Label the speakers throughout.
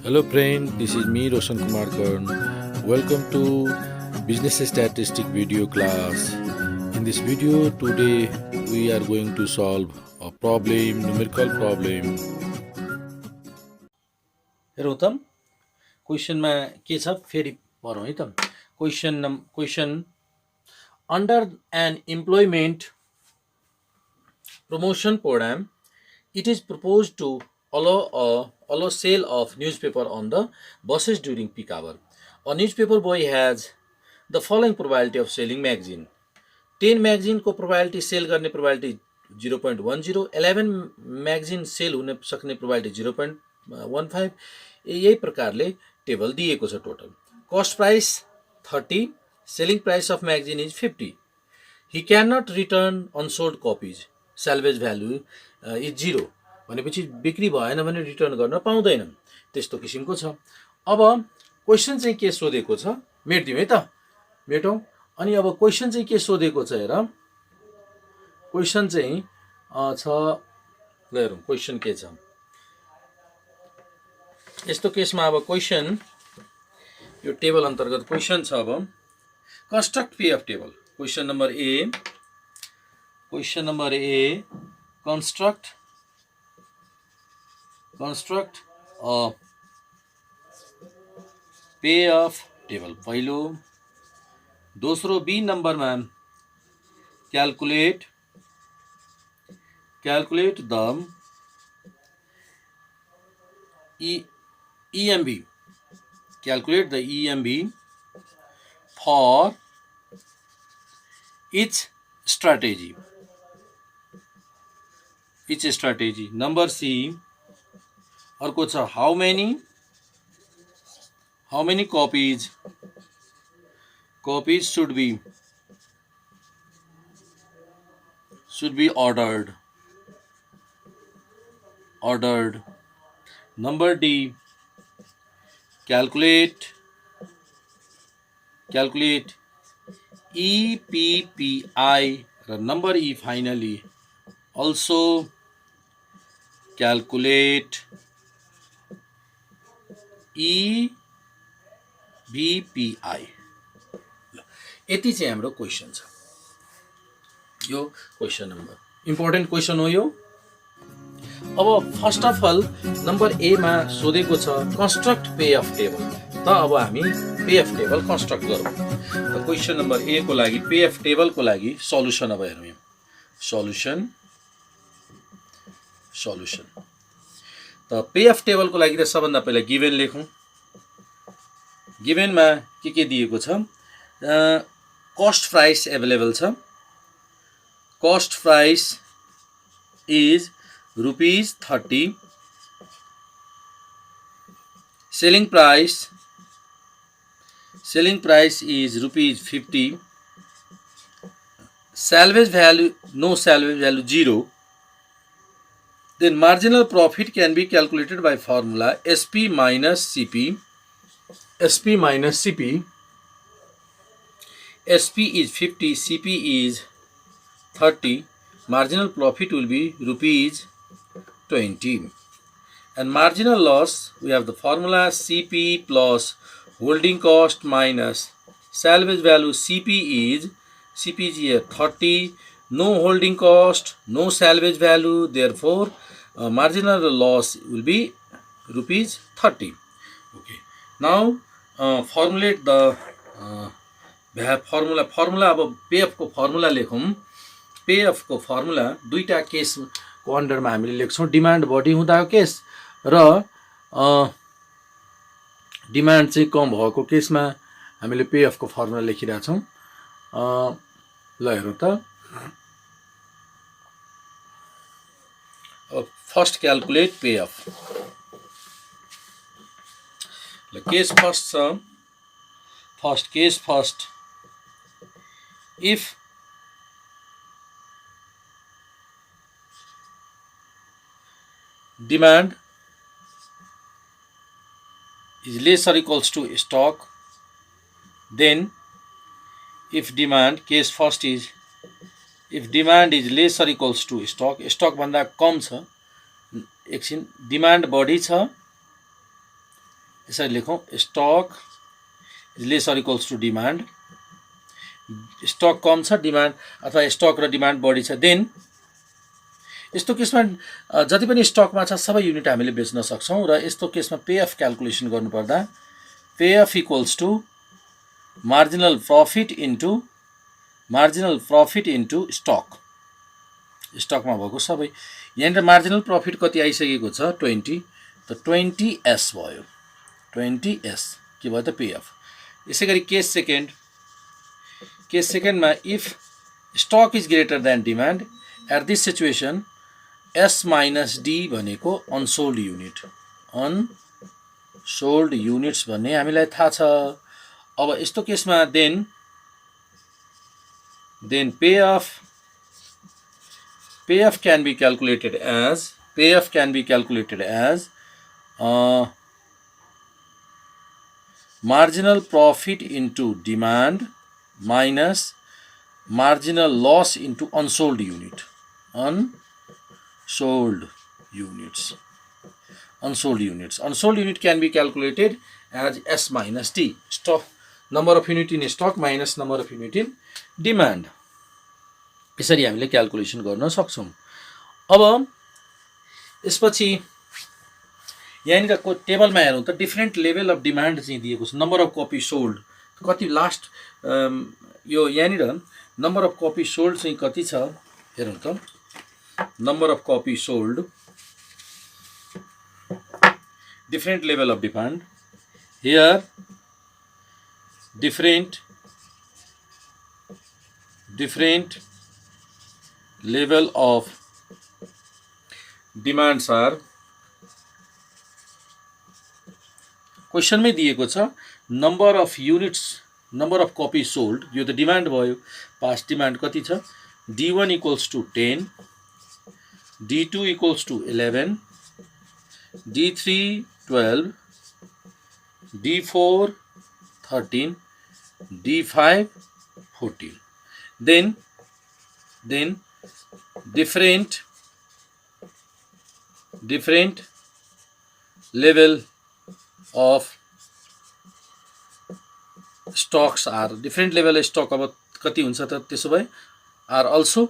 Speaker 1: Hello friend, this is me Roshan Kumar Karn. Welcome to Business Statistic video class. In this video today we are going to solve a problem, numerical problem.
Speaker 2: हेरौँ त क्वेसनमा के छ फेरि पढौँ है त question under an employment promotion program it is proposed to allow sale of newspaper on the buses during peak hour. A newspaper boy has the following probability of selling magazine. 10 magazine को probability sell गर्ने probability 0.10, 11 magazine sell हुन सक्ने probability 0.15, यही प्रकारले table दिएको छ total. Cost price 30, selling price of magazine is 50. He can not return unsold copies, salvage value is 0 भनेपछि बिक्री भएन भने रिटर्न गर्न पाउँदैन. त्यस्तो किसिमको छ. अब क्वेसन चाहिँ के सोधेको छ मेट्दिउँ है त, मेटौँ. अनि अब क्वेसन चाहिँ के सोधेको छ हेर, क्वेसन चाहिँ छ, ल हेरौँ क्वेसन के छ. यस्तो केसमा अब क्वेसन यो टेबल अन्तर्गत क्वेसन छ. अब construct PF table. Question number A construct PF table पहिलो. दोस्रो बी नम्बरमा calculate the EMB, calculate the EMB for each strategy. Number C अर्को छ how many copies should be ordered. Number D calculate EPPI र number E finally also calculate EBPI. यति चाहिँ हाम्रो question छ. यो क्वेसन नम्बर इम्पोर्टेन्ट क्वेसन हो यो. अब फर्स्ट अफ अल नम्बर ए मा सोधेको छ कन्स्ट्रक्ट पेअफ टेबल. त अब हामी पेअफ टेबल कन्स्ट्रक्ट गरौँ. त क्वेसन नम्बर ए को लागि पेअफ टेबल को लागि सल्युसन अब हेरौँ. सल्युसन त पेअफ टेबल को लागि त सबभन्दा पहिला गिभन लेखौँ. गिभनमा के दिएको छ, कस्ट प्राइस एभाइलेबल छ. Cost price is ₹30. selling price is ₹50. salvage value, no salvage value 0. Then marginal profit can be calculated by formula SP minus CP. SP is 50, CP is 30. Marginal profit will be ₹20. And marginal loss, we have the formula CP plus holding cost minus salvage value. CP is here 30, no holding cost, no salvage value, therefore marginal loss will be ₹30. Okay, now formulate the formula. अब पेएफ को formula लेखौँ. पेएफ को formula दुईटा case को अन्डरमा हामीले लेख्छौँ. Demand बढी हुँदाको केस र डिमान्ड चाहिँ कम भएको केसमा हामीले पेएफ को फर्मुला लेखिरहेछौँ. ल हेरौँ त. First calculate PF. ल केस फर्स्ट छ. Case first, if demand is less or equals to stock, then if demand, case first is if demand is less or equals to stock भन्दा कम छ, एकछिन डिमान्ड बढी छ यसरी लेखौँ, stock less or equals to demand, stock कम छ demand अथवा स्टक र डिमान्ड बढी छ, देन यस्तो केसमा जति पनि स्टकमा छ सबै युनिट हामीले बेच्न सक्छौँ र यस्तो केसमा पे अफ क्यालकुलेसन गर्नुपर्दा pay off equals to marginal profit into stock, स्टकमा भएको सबै। यहाँनिर मार्जिनल प्रफिट कति आइसकेको छ 20, त 20S भयो, 20S के भयो त पे अफ। यसै गरी केस सेकेन्डमा if stock is greater than demand at this situation S minus D भनेको अनसोल्ड युनिट्स भन्ने हामीलाई थाहा छ। अब यस्तो केसमा then pay off can be calculated as marginal profit into demand minus marginal loss into unsold units. Unsold unit can be calculated as S minus D, stock number of unit in stock minus number of unit in demand. यसरी हामीले calculation गर्न सक्छौँ। अब यसपछि यहाँनिर टेबलमा हेरौँ त डिफ्रेन्ट लेभल अफ डिमान्ड चाहिँ दिएको छ। नम्बर अफ कपी सोल्ड कति लास्ट यो यहाँनिर नम्बर अफ कपी सोल्ड चाहिँ कति छ हेरौँ त। Number of copy sold, different level of demand, here different level of demands are question में दिएको छ। Number of units, number of copy sold, यो त डिमान्ड भयो, पास्ट डिमान्ड कति छ, D1 equals to 10, D2 equals to 11, D3 12, D4 13, D5 14. Then different level of stocks are, different level stock अब कति हुन्छ त त्यसो भए आर अल्सो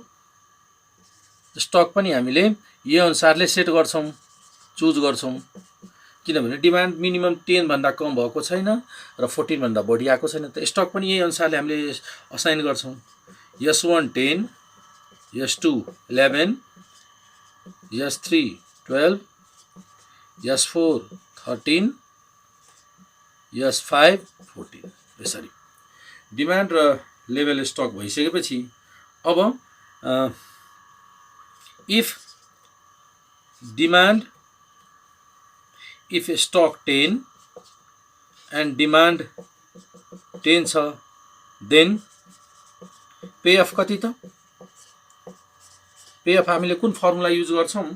Speaker 2: स्टक पनि हामीले यो अनुसारले सेट गर्छौँ, चुज गर्छौँ, किनभने डिमान्ड मिनिमम 10 भन्दा कम भएको छैन र 14 भन्दा बढी आएको छैन, त स्टक पनि यही अनुसारले हामीले असाइन गर्छौँ। S1 10, S2 11, S3 12, S4 13, S5 14, यसरी डिमान्ड र लेभल स्टक भइसकेपछि अब इफ स्टक 10 एन्ड डिमान्ड 10 छ, देन पे अफ कति त, पे अफ हामीले कुन फर्मुला युज गर्छौँ।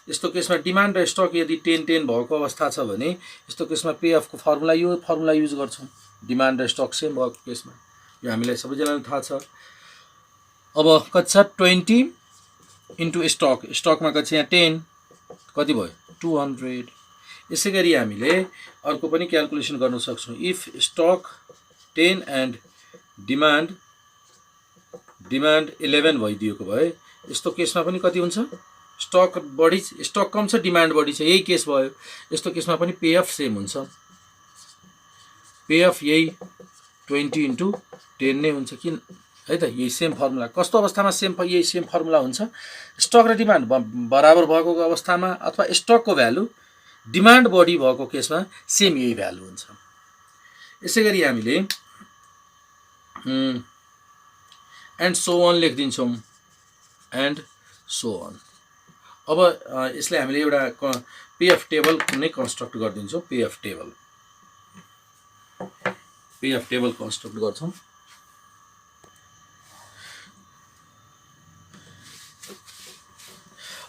Speaker 2: यस्तो केसमा डिमान्ड र स्टक यदि 10-10 भएको अवस्था छ भने यस्तो केसमा पे अफ को फर्मुला यो फर्मुला युज गर्छौँ। डिमान्ड र स्टक सेम भएको केसमा यो हामीलाई सबैजनालाई थाहा छ। अब कति छ 20 इन्टु स्टक, स्टकमा कति छ यहाँ 10, कति भयो 200। यसै गरी हामीले अर्को पनि क्याल्कुलेसन गर्न सक्छौँ। इफ स्टक 10 एन्ड डिमान्ड 11 भइदिएको भए यस्तो केसमा पनि कति हुन्छ, स्टक बढी, स्टक कम छ डिमान्ड बढी छ, यही केस भयो। यस्तो केसमा पनि पे अफ सेम हुन्छ, पे अफ यही 20 इन्टु 10 नै हुन्छ, किन है त यही सेम फर्मुला। कस्तो अवस्थामा यही सेम फर्मुला हुन्छ, स्टक र डिमान्ड बराबर भएको अवस्थामा अथवा स्टकको भ्यालु डिमान्ड बढी भएको केसमा सेम यही भ्यालु हुन्छ। यसै गरी हामीले एन्ड सो अन लेखिदिन्छौँ, एन्ड सो अन। अब यसलाई हामीले एउटा पेएफ टेबल नै कन्स्ट्रक्ट गरिदिन्छौँ। पेएफ टेबल कन्स्ट्रक्ट गर्छौँ।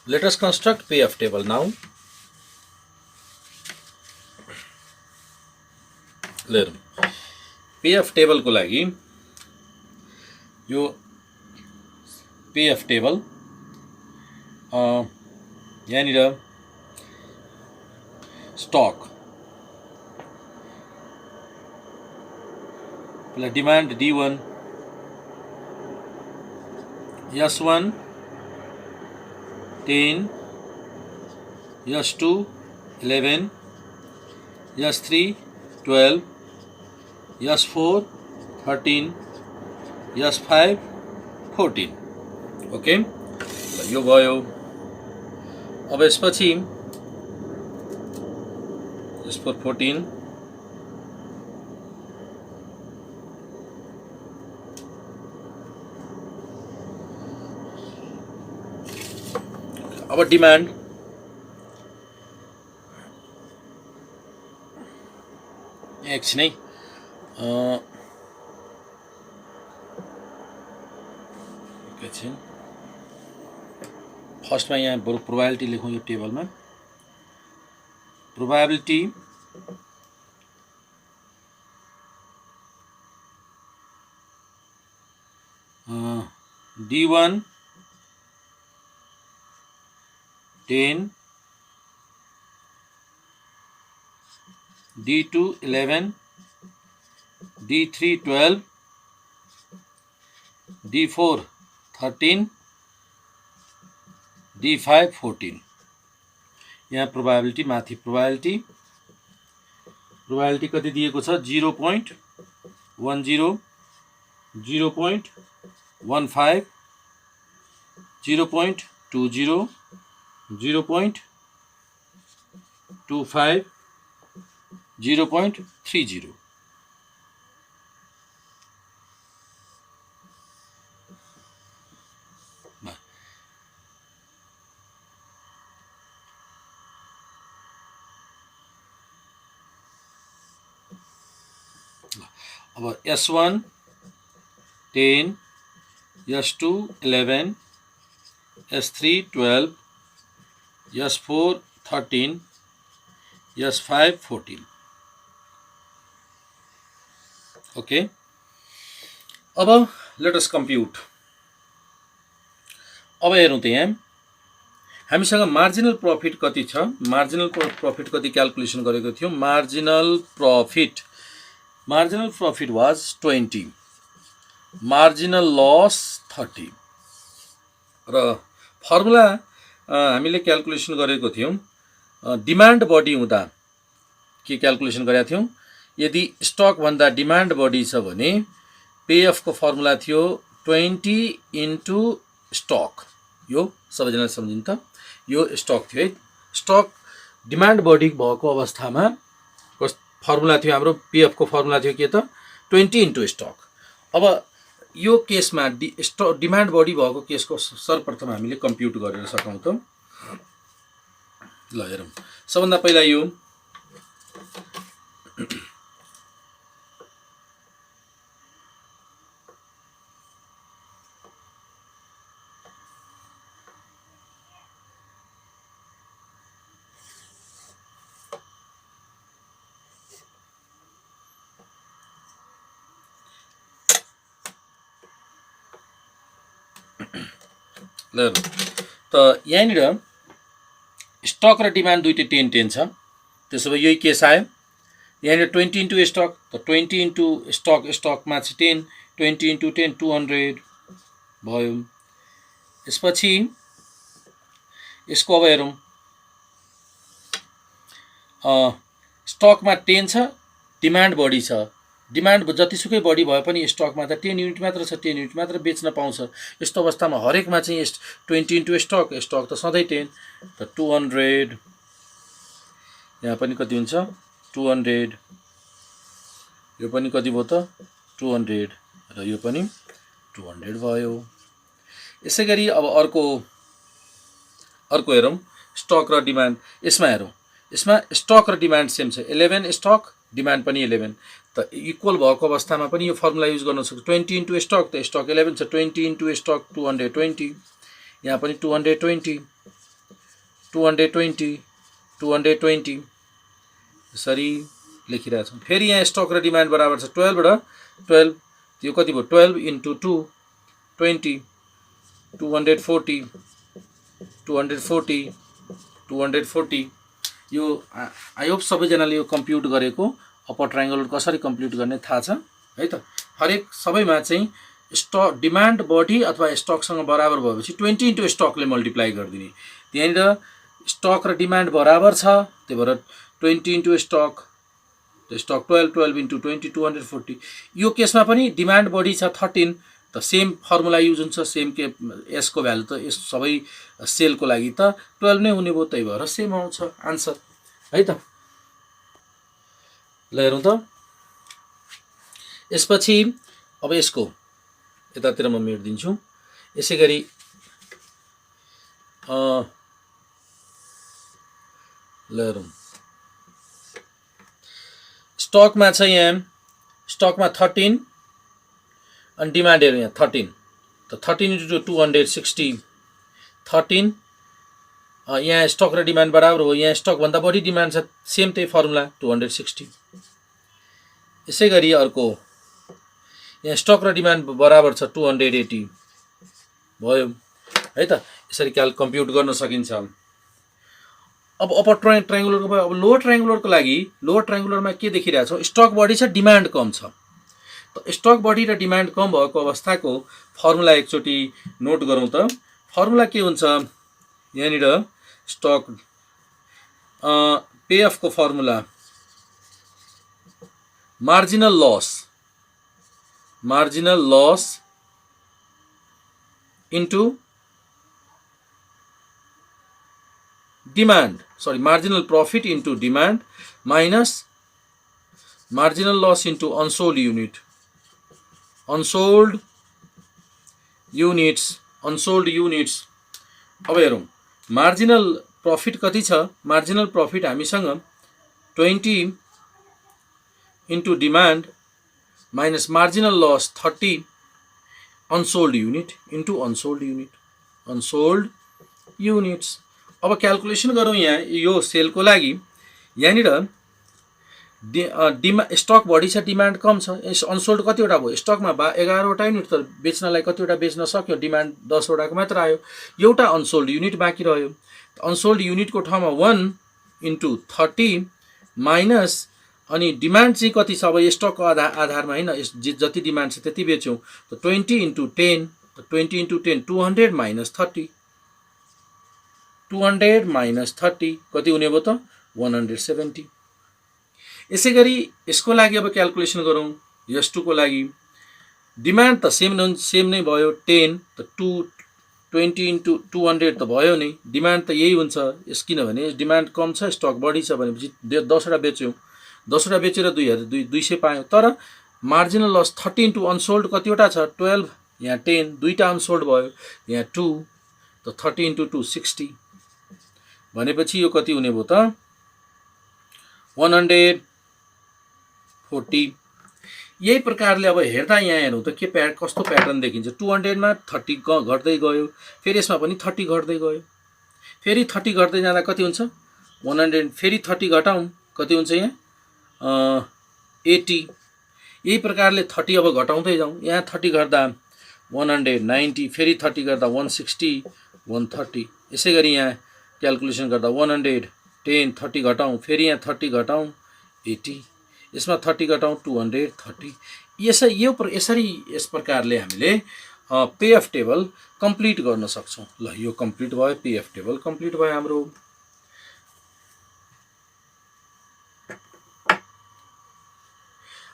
Speaker 2: Let us construct PF table now. PF table को लागि यो PF table यहाँनिर पहिला demand D1 S1 10 S2 11 S3 12 S4 13 S5 14 okay यो भयो अब यसपछि S4 14 अब डिमान्ड एकछिन है एकछिन फर्स्टमा यहाँ बरु प्रोबेबिलिटी लेखौँ यो टेबलमा probability D1 10 D2 11 D3 12 D4 13 D5 14 यहाँ प्रोबेबिलिटी माथि प्रोबेबिलिटी कति दिएको छ 0.10 0.15 0.20 0.25 0.30 अब S1 10 S2 11 S3 12 S4 13 S5 14 okay अब लेट अस कम्प्युट अब हेरौँ त यहाँ हामीसँग मार्जिनल प्रॉफिट कति छ मार्जिनल प्रॉफिट कति क्याल्कुलेसन गरेको थियौं marginal profit was 20 marginal loss 30 र फर्मुला हामीले क्याल्कुलेसन गरेको थियौं डिमान्ड बढी हुँदा के क्याल्कुलेसन गरेका थियौं यदि स्टक भन्दा डिमान्ड बढी छ भने पेएफ को फर्मुला थियो 20 इन्टु स्टक यो सबैजना सम्झिनु त यो स्टक थियो है स्टक डिमान्ड बढी भएको अवस्थामा फर्मुला थियो हाम्रो पीएफ को फर्मुला थियो के त 20 इन्टु स्टक अब यो केसमा डिमान्ड बढी भएको केसको सर्वप्रथम हामीले कम्प्युट गरेर सकौं त ल हेरौं सबभन्दा पहिला यो त यहाँनिर स्टक र डिमान्ड दुईटै 10-10 छ त्यसो भए यही केस आयो यहाँनिर 20 इन्टु स्टक त 20 इन्टु स्टकमा चाहिँ 10 20 इन्टु 10 200 भयो यसपछि यसको अब हेरौँ स्टकमा 10 छ डिमान्ड बढी छ डिमान्ड जतिसुकै बढी भए पनि स्टकमा त 10 युनिट मात्र छ 10 युनिट मात्र बेच्न पाउँछ यस्तो अवस्थामा हरेकमा चाहिँ 20 इन्टु स्टक त सधैँ 10 त 200 यहाँ पनि कति हुन्छ 200 यो पनि कति भयो त 200 र यो पनि 200 भयो यसैगरी अब अर्को हेरौँ स्टक र डिमान्ड यसमा हेरौँ यसमा स्टक र डिमान्ड सेम छ 11 स्टक डिमान्ड पनि 11 त इक्वल भएको अवस्थामा पनि यो फर्मुला युज गर्न सक्छ 20 इन्टु स्टक त स्टक 11 छ 20 इन्टु स्टक 220 यहाँ पनि 220 यसरी लेखिरहेको छौँ फेरि यहाँ स्टक र डिमान्ड बराबर छ 12 बाट 12 यो कति भयो 12 इन्टु 2 20 240 यो आई होप सबैजनाले यो कम्प्युट गरेको अप्पर ट्रायंगल कसरी कम्प्युट गर्ने थाहा छ है त हरेक सबैमा चाहिँ स्टक डिमान्ड बढी अथवा स्टकसँग बराबर भएपछि 20 इन्टु स्टकले मल्टिप्लाई गरिदिने। त्यहाँनिर स्टक र डिमान्ड बराबर छ, त्यही भएर 20 इन्टु स्टक, स्टक 12 इन्टु 20 240। यो केसमा पनि डिमान्ड बढी छ 13, त सेम फर्मुला युज हुन्छ, सेम के यसको भ्यालु त यस सबै सेलको लागि त 12 नै हुने भयो, त्यही भएर सेम आउँछ आन्सर है त। ल हेरौँ त यसपछि अब यसको यतातिर म मेट्दिन्छु। यसै गरी ल हेरौँ स्टकमा छ, यहाँ स्टकमा 13 अनि डिमान्ड हेरौँ यहाँ 13, त 13 इन्टु 260 13, यहाँ स्टक र डिमान्ड बराबर हो, यहाँ स्टकभन्दा बढी डिमान्ड छ, सेम त्यही फर्मुला 260। यसै गरी अर्को यहाँ स्टक र डिमान्ड बराबर छ 280 भयो है त। यसरी कम्प्युट गर्न सकिन्छ। अब अप्पर ट्रायङ्गुलरको भयो। अब लोवर ट्रायङ्गुलरको लागि लोवर ट्रायङ्गुलरमा के देखिरहेको छ, स्टक बढी छ डिमान्ड कम छ। त स्टक बढी र डिमान्ड कम भएको अवस्थाको फर्मुला एकचोटि नोट गरौँ त। फर्मुला के हुन्छ, यहाँनिर स्टक पेएफ को formula marginal loss into demand, sorry marginal profit into demand minus marginal loss into unsold units. अब हेरौँ मार्जिनल प्रॉफिट कति छ, मार्जिनल प्रॉफिट हामीसँग 20 into demand minus marginal loss 30 unsold unit into unsold units. अब calculation गरौँ यहाँ यो सेलको लागि। यहाँनिर स्टक बढी छ डिमान्ड कम छ, अनसोल्ड कतिवटा भयो, स्टकमा 11वटा युनिट, तर बेच्नलाई कतिवटा बेच्न सक्यो, डिमान्ड 10वटाको मात्र आयो, एउटा अनसोल्ड युनिट बाँकी रह्यो। अनसोल्ड युनिटको ठाउँमा 1 इन्टु 30 माइनस अनि डिमान्ड चाहिँ कति छ, अब स्टकको आधारमा होइन, जति डिमान्ड छ त्यति बेच्यौँ, त 20 इन्टु 10 200 माइनस 30 कति हुने भयो त 170। यसै गरी यसको लागि अब क्यालकुलेसन गरौँ। S2 को लागि डिमान्ड त सेम नै भयो 10, त 20 इन्टु 200 त भयो नै, डिमान्ड त यही हुन्छ यस, किनभने डिमान्ड कम छ स्टक बढी छ भनेपछि 10वटा बेच्यौँ, 10वटा बेचेर 200 पायौँ। तर मार्जिनल लस 30 इन्टु अनसोल्ड कतिवटा छ 12, यहाँ 10, दुईवटा अनसोल्ड भयो, यहाँ 2, त 30 इन्टु 2 60 भनेपछि यो कति हुने भयो त 140। यही प्रकारले अब हेर्दा यहाँ हेरौँ त के कस्तो प्याटर्न देखिन्छ। 200 मा 30 घट्दै गयो, फेरि यसमा पनि 30 घट्दै गयो, फेरि 30 घट्दै जाँदा कति हुन्छ 100, फेरि 30 घटाउँ कति हुन्छ यहाँ 80। यही प्रकारले 30 अब घटाउँदै जाउँ, यहाँ 30 गर्दा 190, फेरि 30 गर्दा 160 130। यसै गरी यहाँ क्यालकुलेसन गर्दा 110 30 घटाउँ, फेरि यहाँ 30 घटाउँ 80, यसमा 30 घटाउँ 230। यसरी यस प्रकारले हामीले पेएफ टेबल कम्प्लिट गर्न सक्छौँ। ल यो कम्प्लिट भयो, पेएफ टेबल कम्प्लिट भयो हाम्रो।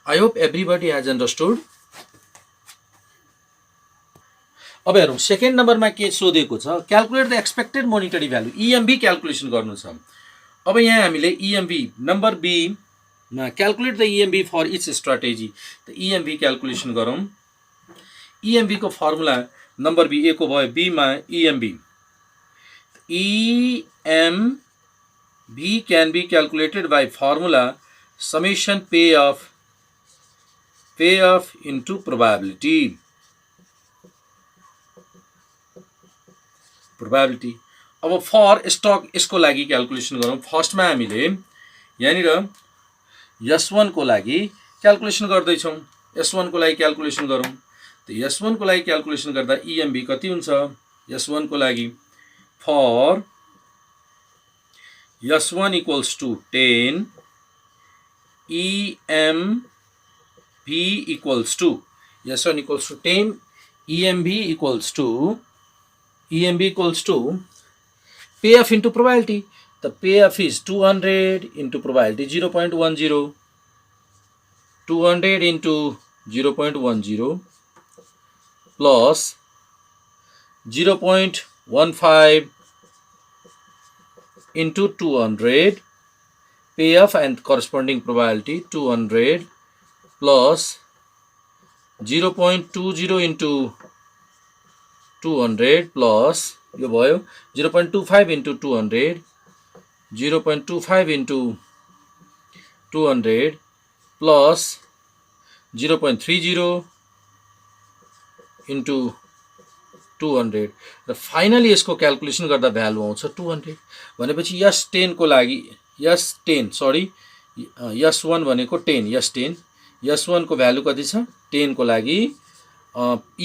Speaker 2: I hope everybody has understood. अब हेरौँ सेकेन्ड नम्बरमा के सोधेको छ, calculate the expected monetary value, EMV calculation गर्नु छ। अब यहाँ हामीले EMV नम्बर बी मा calculate the EMV for each strategy, त EMV क्यालकुलेसन गरौँ। EMV को फर्मुला नम्बर बी, ए को भयो, बी मा EMV can be calculated by formula summation payoff into probability। अब फर स्टक यसको लागि क्यालकुलेसन गरौँ। फर्स्टमा हामीले यहाँनिर S1 को लागि क्यालकुलेसन गर्दैछौँ, S1 को लागि क्यालकुलेसन गरौँ। त S1 को लागि क्यालकुलेसन गर्दा EMV कति हुन्छ, S1 को लागि for S1 equals to 10, EMV equals to S1 equals to 10, EMB equals to payoff into probability. The payoff is 200 into probability 0.10, 200 into 0.10 plus 0.15 into 200, payoff and corresponding probability 200 plus 0.20 into 200 plus यो भयो 0.25 into 200, 0.25 into 200 plus 0.30 into 200 र finally यसको calculation गर्दा value आउँछ 200 भनेपछि S10 को लागि S10 sorry S1 भनेको 10 S10 S1 को भ्यालु कति छ 10 को लागि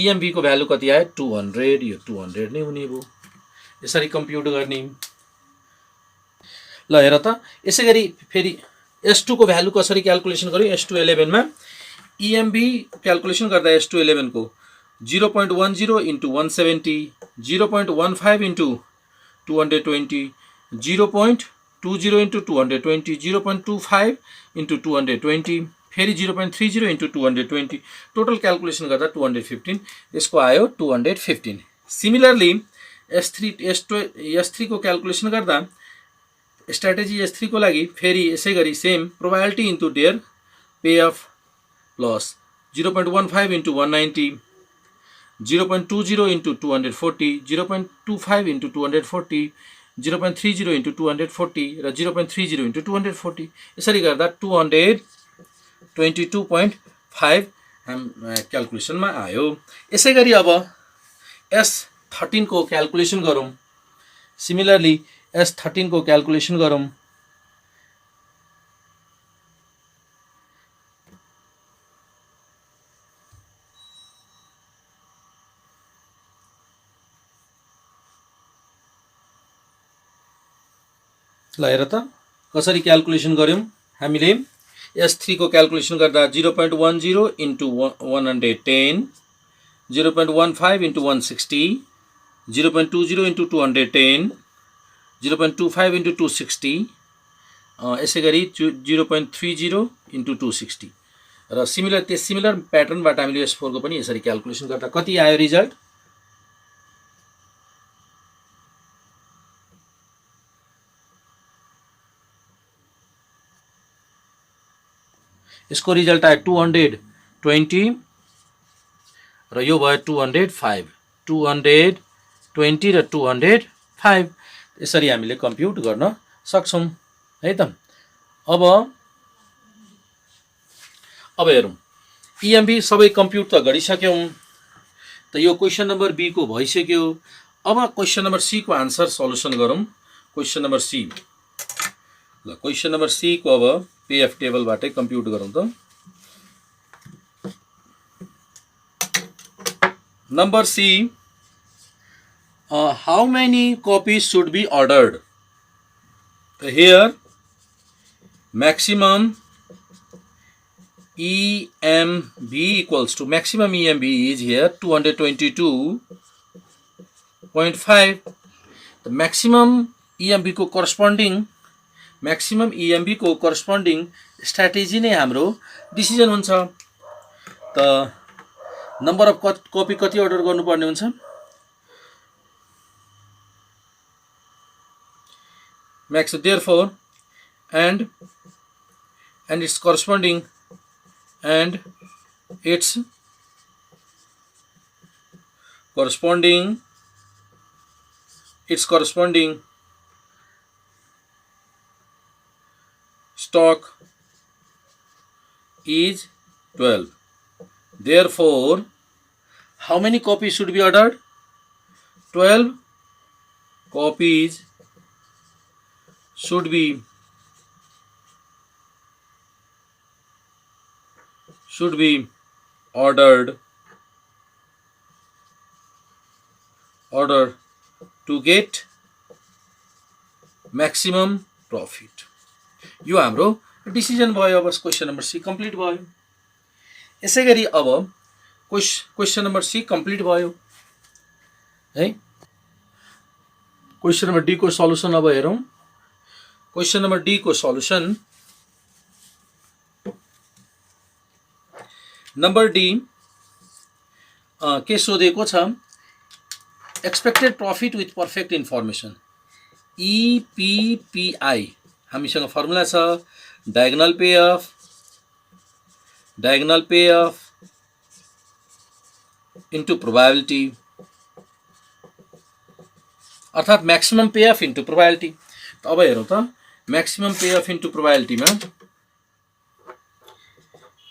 Speaker 2: EMB को भ्यालु कति आयो 200 यो 200 नै हुने भयो यसरी कम्प्युट गर्ने ल हेर त यसैगरी फेरि S2 को भ्यालु कसरी क्याल्कुलेसन गर्यो S2 11 मा EMB क्याल्कुलेसन गर्दा S2 11 को 0.10 into 170, 0.15 into 220, 0.20 into 220, 0.25 into 220, फेरि 0.30 into 220, total calculation गर्दा 215, यसको आयो 215. Similarly, S3 को calculation गर्दा strategy S3 को लागि फेरि यसै गरी same probability into their payoff plus 0.15 into 190, 0.20 into 240, 0.25 into 240, 0.30 into 240 र 0.30 into 240 यसरी गर्दा 222.5 क्याल्कुलेसनमा आयो यसै गरी अब S13 को क्याल्कुलेसन गरौँ सिमिलरली S13 को क्याल्कुलेसन गरौँ ल हेर त कसरी क्याल्कुलेसन गर्यौं हामीले S3 को क्याल्कुलेसन गर्दा 0.10 into 110, 0.15 into 160, 0.20 into 210, 0.25 into 260 यसै गरी 0.30 into 260 र सिमिलर प्याटर्नबाट हामीले S4 को पनि यसरी क्याल्कुलेसन गर्दा कति आयो रिजल्ट यसको रिजल्ट आयो 220 र यो भयो 205 220 र 205 यसरी हामीले कम्प्युट गर्न सक्छौं है त अब हेरौं EMB सबै कम्प्युट त गरिसक्यौं त यो क्वेशन नम्बर बी को भइसक्यो अब क्वेशन नम्बर सी को आन्सर सल्युसन गरौं क्वेशन नम्बर सी ल क्वेशन नम्बर सी को अब PF टेबल बाटै कम्प्युट गरौं त number C how many copies should be ordered here maximum EMB equals to maximum EMB is here 222.5 the maximum EMB को corresponding strategy नै हाम्रो decision हुन्छ त नम्बर अफ कपी कति अर्डर गर्नुपर्ने हुन्छ max therefore and its corresponding stock is 12 therefore how many copies should be ordered 12 copies should be ordered to get maximum profit यो हाम्रो डिसिजन भयो अब क्वेशन नम्बर सी कम्प्लिट भयो यसैगरी अब क्वेश्चन नंबर सी कम्प्लिट भयो है। Question number D को सल्युसन अब हेरौँ। क्वेश्चन नंबर डी को सल्युसन नंबर डी के सोधेको छ, expected profit with perfect information EPPI हामीसँग फर्मुला छ diagonal pay off into probability अर्थात् maximum pay off into probability. अब हेरौँ त मैक्सिमम पे अफ इन्टु प्रोबेबिलिटीमा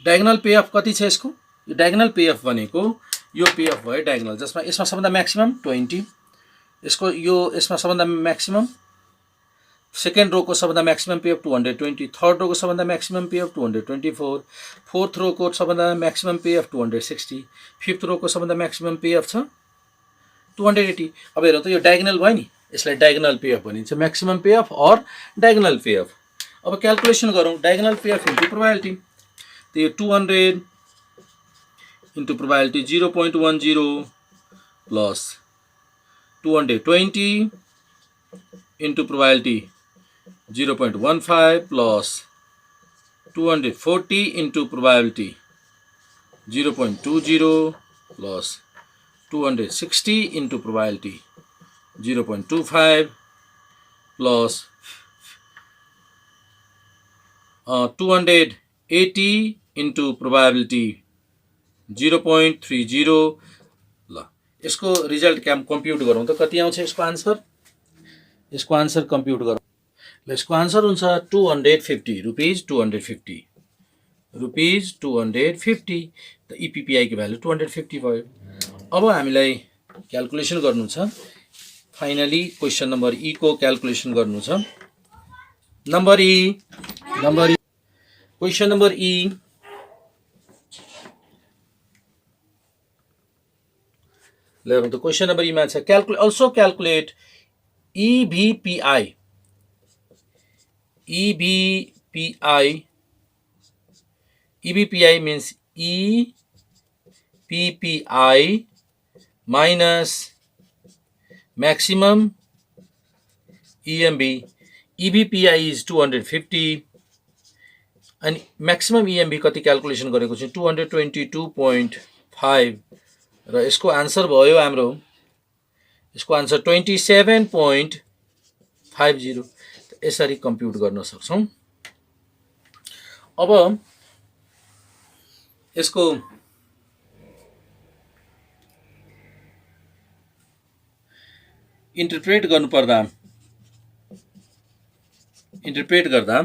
Speaker 2: डायगोनल पे अफ कति छ यसको, यो डायगोनल पे अफ भनेको यो पे अफ भयो डायगोनल, जसमा यसमा सबभन्दा मैक्सिमम 20, यसको यो यसमा सबभन्दा मैक्सिमम सेकेन्ड रो को सबभन्दा maximum pay off 220, third row को सबभन्दा maximum pay off 224, fourth row को सबभन्दा maximum pay off 260, fifth row को सबभन्दा मैक्सिमम पे अफ छ 280। अब हेरौँ त यो डायगोनल भयो नि, यसलाई डायगोनल पे अफ भनिन्छ, मैक्सिमम पे अफ और डायगोनल पे अफ। अब क्याल्कुलेसन गरौँ diagonal pay off into probability, त यो 200 into probability 0.10 plus 220 into probability 0.15 plus 240 into probability 0.20 plus 260 into probability 0.25 plus 280 into probability 0.30। ल यसको रिजल्ट कम्प्युट गरौँ त कति आउँछ यसको आन्सर, यसको आन्सर कम्प्युट गरौँ। ल यसको आन्सर हुन्छ 250 रुपीज 250 रुपीज 250, त EPPI को भ्यालु 250 भयो। अब हामीलाई क्याल्कुलेसन गर्नु छ, फाइनली क्वेश्चन नंबर ई को क्याल्कुलेसन गर्नु छ। नंबर ई क्वेश्चन नंबर ई ल त क्वेश्चन नंबर ई मा छ also calculate EBPI means EPPI minus maximum EMB. EBPI is 250 and maximum EMB कति क्याल्कुलेसन गरेको छु 222.5 र यसको आन्सर भयो हाम्रो, यसको आन्सर 27.50। यसरी कम्प्युट गर्न सक्छौं। अब यसको इन्टरप्रेट गर्दा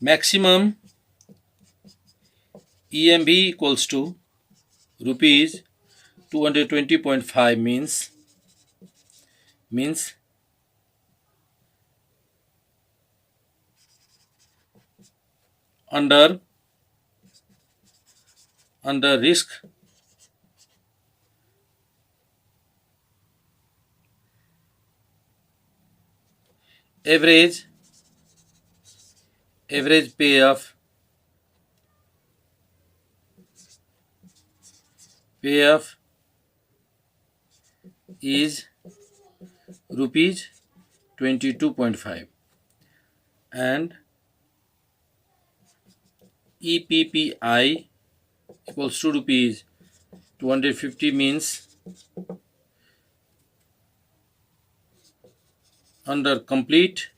Speaker 2: maximum EMB equals to rupees 220.5 means under risk average payoff is rupees 22.5 and EPPI equals to rupees 250 means under complete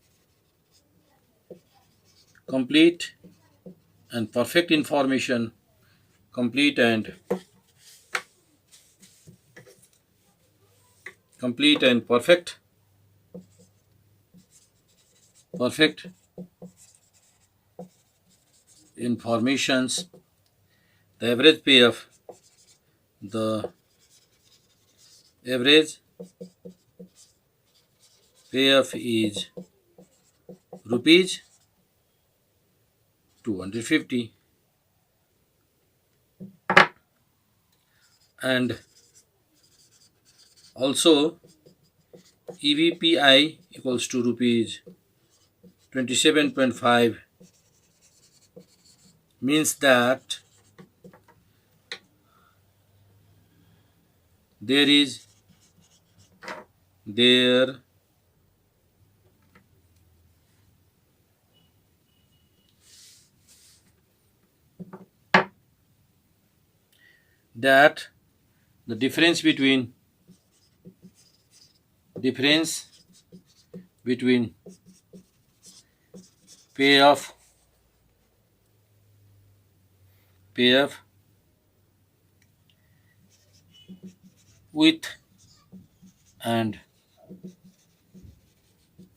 Speaker 2: and perfect information, complete and perfect informations, the average payoff is rupees 250 and also EVPI equals to rupees 27.5 means that there is there that the difference between payoff with and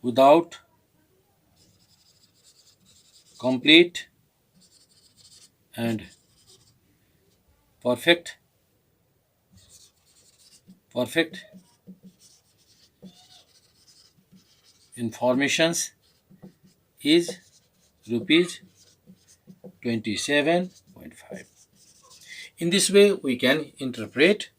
Speaker 2: without complete and perfect informations is rupees 27.5. In this way we can interpret